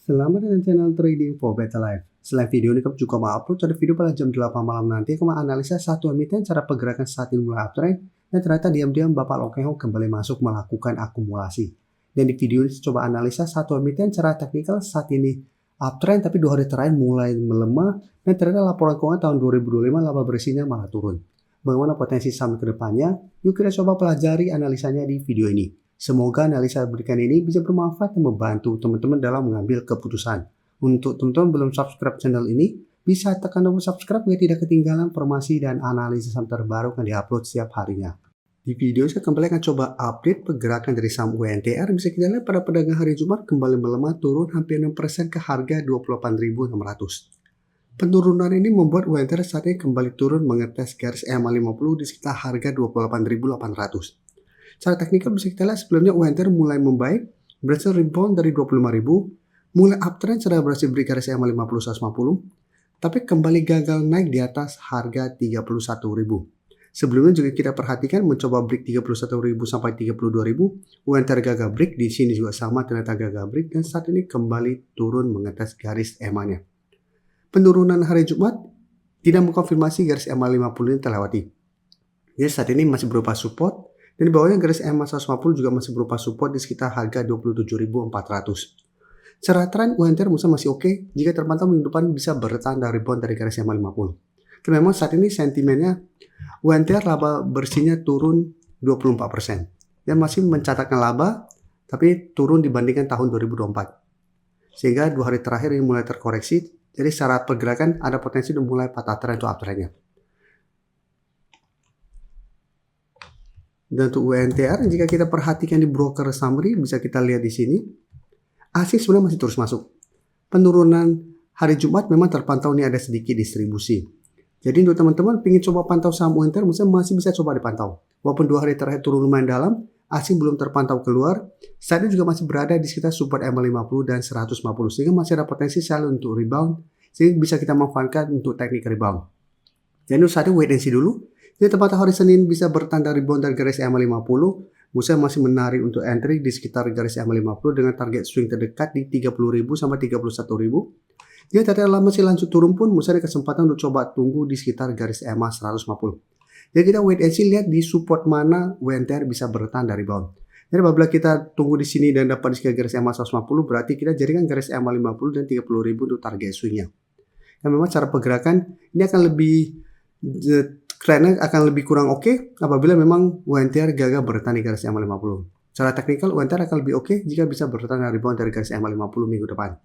Selamat datang di channel Trading for Better Life. Selain video ini, kami juga mau upload ada video pada jam 8 malam nanti. Kami analisa satu emiten cara pergerakan saat ini mulai uptrend dan ternyata diam-diam Bapak Lokeho kembali masuk melakukan akumulasi. Dan di video ini coba analisa satu emiten cara teknikal saat ini uptrend tapi 2 hari terakhir mulai melemah dan ternyata laporan keuangan tahun 2025 laba bersihnya malah turun. Bagaimana potensi saham ke depannya? Yuk kita coba pelajari analisanya di video ini. Semoga analisa berikan ini bisa bermanfaat dan membantu teman-teman dalam mengambil keputusan. Untuk teman-teman belum subscribe channel ini, bisa tekan tombol subscribe agar tidak ketinggalan informasi dan analisis saham terbaru yang diupload setiap harinya. Di video saya kembali akan coba update pergerakan dari saham UNTR. Bisa kita lihat pada perdagangan hari Jumat kembali melemah turun hampir 6% ke harga 28.600. Penurunan ini membuat UNTR saat ini kembali turun mengetes garis EMA 50 di sekitar harga 28.800. Secara teknikal bisa kita lihat sebelumnya UNTR mulai membaik, berhasil rebound dari 25.000, mulai uptrend setelah berhasil break garis EMA 50 150, tapi kembali gagal naik di atas harga 31.000. Sebelumnya juga kita perhatikan mencoba break 31.000 sampai 32.000, UNTR gagal break, di sini juga sama ternyata gagal break dan saat ini kembali turun mengetes garis EMA-nya. Penurunan hari Jumat tidak mengkonfirmasi garis EMA 50 ini terlewati. Jadi saat ini masih berupa support. Dan di bawahnya garis EMA 150 juga masih berupa support di sekitar harga 27.400. Secara tren UNTR masih oke jika terpantau minggu depan bisa bertahan dari rebound dari garis EMA 50. Karena memang saat ini sentimennya UNTR laba bersihnya turun 24% dan masih mencatatkan laba tapi turun dibandingkan tahun 2024. Sehingga 2 hari terakhir ini mulai terkoreksi. Jadi secara pergerakan ada potensi untuk mulai patah tren untuk uptrendnya. Dan untuk UNTR, jika kita perhatikan di broker summary, bisa kita lihat di sini, asing sebenarnya masih terus masuk. Penurunan hari Jumat memang terpantau ini ada sedikit distribusi. Jadi untuk teman-teman ingin coba pantau saham UNTR, masih bisa coba dipantau. Walaupun 2 hari terakhir turun lumayan dalam, asing belum terpantau keluar, saat ini juga masih berada di sekitar support EMA 50 dan 150, sehingga masih ada potensi sell untuk rebound, sehingga bisa kita manfaatkan untuk teknik rebound. Jadi untuk saat ini wait and see dulu. Jadi tempat hari Senin bisa bertanda rebound dari garis EMA 50. Musa masih menarik untuk entry di sekitar garis EMA 50 dengan target swing terdekat di 30.000 sampai 31.000. Jika tadi lama masih lanjut turun pun Musa ada kesempatan untuk coba tunggu di sekitar garis EMA 150. Jadi kita wait and see, lihat di support mana UNTR bisa bertahan dari rebound. Jadi apabila kita tunggu di sini dan dapat di sekitar garis EMA 150, berarti kita jadikan garis EMA 50 dan 30.000 untuk target swingnya. Dan memang cara pergerakan ini akan lebih trennya akan lebih kurang oke apabila memang UNTR gagal bertahan di garis EMA 50. Secara teknikal UNTR akan lebih oke jika bisa bertahan rebound dari garis EMA 50 minggu depan.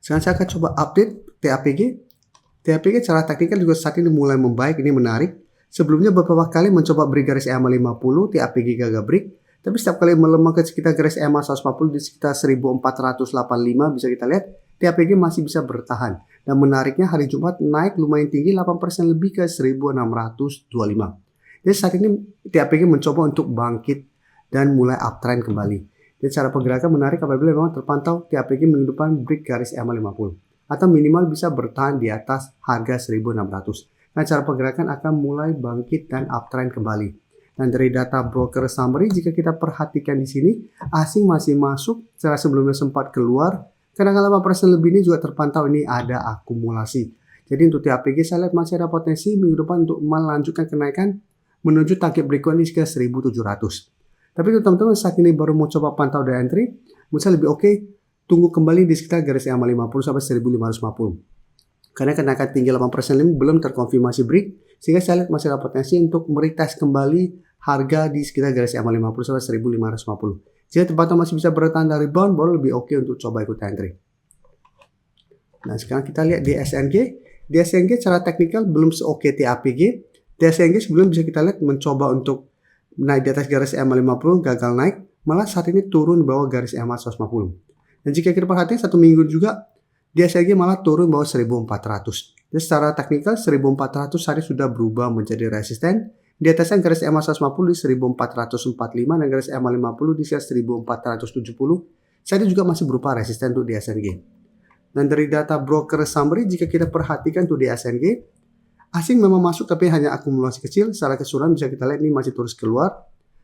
Sekarang saya akan coba update TAPG. TAPG secara teknikal juga saat ini mulai membaik, ini menarik. Sebelumnya beberapa kali mencoba break garis EMA 50, TAPG gagal break. Tapi setiap kali melemah ke sekitar garis EMA 140 di sekitar 1485 bisa kita lihat TAPG masih bisa bertahan. Dan menariknya hari Jumat naik lumayan tinggi 8% lebih ke 1625. Jadi saat ini TAPG mencoba untuk bangkit dan mulai uptrend kembali. Jadi cara pergerakan menarik apabila memang terpantau TAPG minggu depan break garis EMA 50. Atau minimal bisa bertahan di atas harga 1600. Nah cara pergerakan akan mulai bangkit dan uptrend kembali. Dan dari data broker summary jika kita perhatikan di sini asing masih masuk setelah sebelumnya sempat keluar. Karena 8% lebih ini juga terpantau ini ada akumulasi. Jadi untuk TAPG saya lihat masih ada potensi minggu depan untuk melanjutkan kenaikan menuju target berikutnya di sekitar 1.700. Tapi untuk teman-teman saat ini baru mau coba pantau dan entry, menurut saya lebih oke tunggu kembali di sekitar garis EMA 50 sampai 1.550. Karena kenaikan tinggi 8% ini belum terkonfirmasi break, sehingga saya lihat masih ada potensi untuk meretest kembali harga di sekitar garis EMA 50 sampai 1.550. Jika tempatnya masih bisa bertahan dari rebound, baru lebih oke untuk coba ikut entry. Nah sekarang kita lihat di SNG. Di SNG secara teknikal belum seoke TAPG. Di SNG sebelum bisa kita lihat mencoba untuk naik di atas garis EMA 50, gagal naik. Malah saat ini turun bawah garis EMA 150. Dan jika kita perhatikan satu minggu juga, di SNG malah turun bawah 1400. Jadi secara teknikal 1400 hari sudah berubah menjadi resisten. Di atasnya garis EMA 150 di 1445 dan garis EMA 50 di 1470. Saat ini juga masih berupa resisten untuk di SNG. Dan dari data broker summary jika kita perhatikan tuh di SNG, asing memang masuk tapi hanya akumulasi kecil. Secara keseluruhan bisa kita lihat ini masih terus keluar.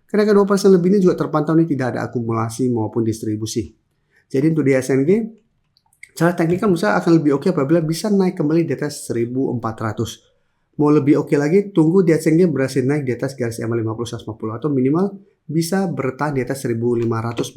Kenaikan 2% lebih ini juga terpantau ini tidak ada akumulasi maupun distribusi. Jadi untuk di SNG, cara teknikal misalnya akan lebih oke apabila bisa naik kembali di atas 1400. Mau lebih oke lagi, tunggu di SNG berhasil naik di atas garis EMA 50-150 atau minimal bisa bertahan di atas 1500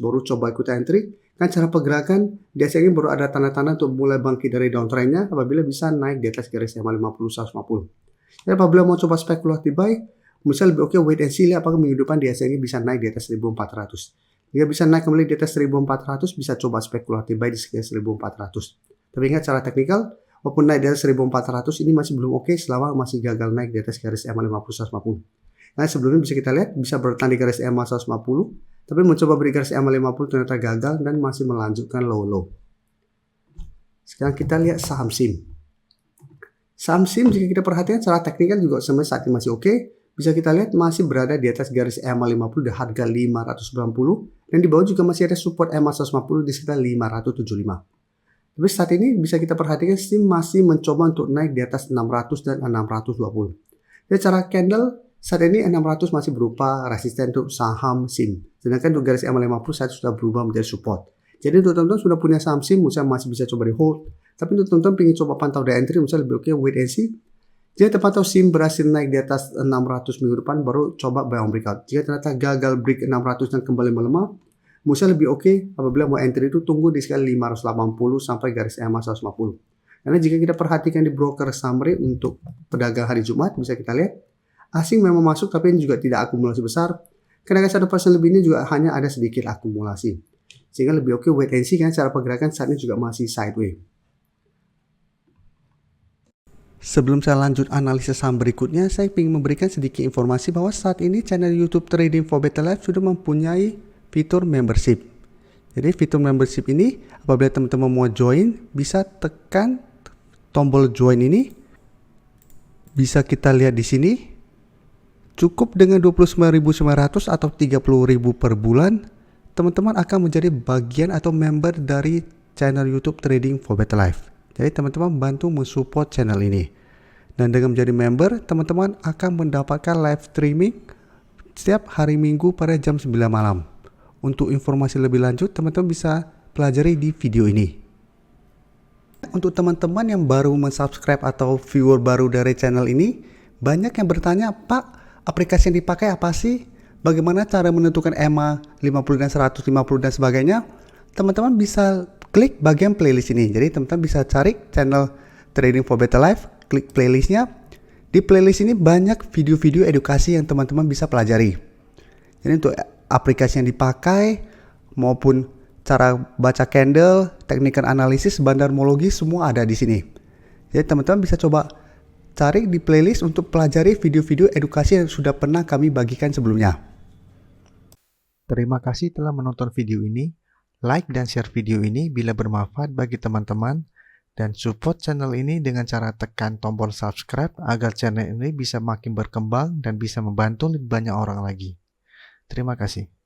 baru coba ikut entry. Kan cara pergerakan di SNG baru ada tanda-tanda untuk mulai bangkit dari downtrendnya apabila bisa naik di atas garis EMA 50-150. Jadi apabila mau coba spekulatif buy, misalnya lebih oke wait and see lihat apakah minggu depan di SNG bisa naik di atas 1400. Jika bisa naik kembali di atas 1400, bisa coba spekulatif buy di sekitar 1400. Tapi ingat cara teknikal, walaupun naik di atas 1400 ini masih belum oke selama masih gagal naik di atas garis EMA 50-150. Nah sebelumnya bisa kita lihat bisa bertahan di garis EMA 150, tapi mencoba beri garis EMA 50 ternyata gagal dan masih melanjutkan low. Sekarang kita lihat saham SIM. Saham SIM jika kita perhatikan secara teknikal juga sebenarnya saat ini masih oke. Bisa kita lihat masih berada di atas garis EMA 50 di harga 590 dan di bawah juga masih ada support EMA 150 di sekitar 575. Tapi saat ini bisa kita perhatikan SIM masih mencoba untuk naik di atas 600 dan 620. Jadi cara candle saat ini 600 masih berupa resisten untuk saham SIM. Sedangkan untuk garis EMA 50 saat sudah berubah menjadi support. Jadi untuk teman-teman sudah punya saham SIM, misalnya masih bisa coba di hold. Tapi untuk teman-teman ingin coba pantau di entry, misalnya lebih oke wait and see. Jika terpantau SIM berhasil naik di atas 600 minggu depan, baru coba buy on breakout. Jika ternyata gagal break 600 dan kembali melemah, misalnya lebih oke apabila mau entry itu tunggu di sekitar 580 sampai garis EMA 150. Karena jika kita perhatikan di broker summary untuk pedagang hari Jumat, bisa kita lihat asing memang masuk tapi ini juga tidak akumulasi besar. Kenaikan 1% lebih ini juga hanya ada sedikit akumulasi. Sehingga lebih oke wait and see karena cara pergerakan saat ini juga masih sideways. Sebelum saya lanjut analisis saham berikutnya, saya ingin memberikan sedikit informasi bahwa saat ini channel YouTube Trading for Better Life sudah mempunyai fitur membership. Jadi fitur membership ini apabila teman-teman mau join, bisa tekan tombol join ini. Bisa kita lihat di sini. Cukup dengan 29.900 atau 30.000 per bulan, teman-teman akan menjadi bagian atau member dari channel YouTube Trading for Better Life. Jadi teman-teman bantu mensupport channel ini. Dan dengan menjadi member, teman-teman akan mendapatkan live streaming setiap hari Minggu pada jam 9 malam. Untuk informasi lebih lanjut, teman-teman bisa pelajari di video ini. Untuk teman-teman yang baru mensubscribe atau viewer baru dari channel ini, banyak yang bertanya, Pak, aplikasi yang dipakai apa sih? Bagaimana cara menentukan EMA 50 dan 150 dan sebagainya? Teman-teman bisa klik bagian playlist ini. Jadi teman-teman bisa cari channel Trading for Better Life, klik playlistnya. Di playlist ini banyak video-video edukasi yang teman-teman bisa pelajari. Jadi untuk aplikasi yang dipakai maupun cara baca candle, teknik analisis, bandarmologi semua ada di sini. Jadi teman-teman bisa coba cari di playlist untuk pelajari video-video edukasi yang sudah pernah kami bagikan sebelumnya. Terima kasih telah menonton video ini. Like dan share video ini bila bermanfaat bagi teman-teman dan support channel ini dengan cara tekan tombol subscribe agar channel ini bisa makin berkembang dan bisa membantu lebih banyak orang lagi. Terima kasih.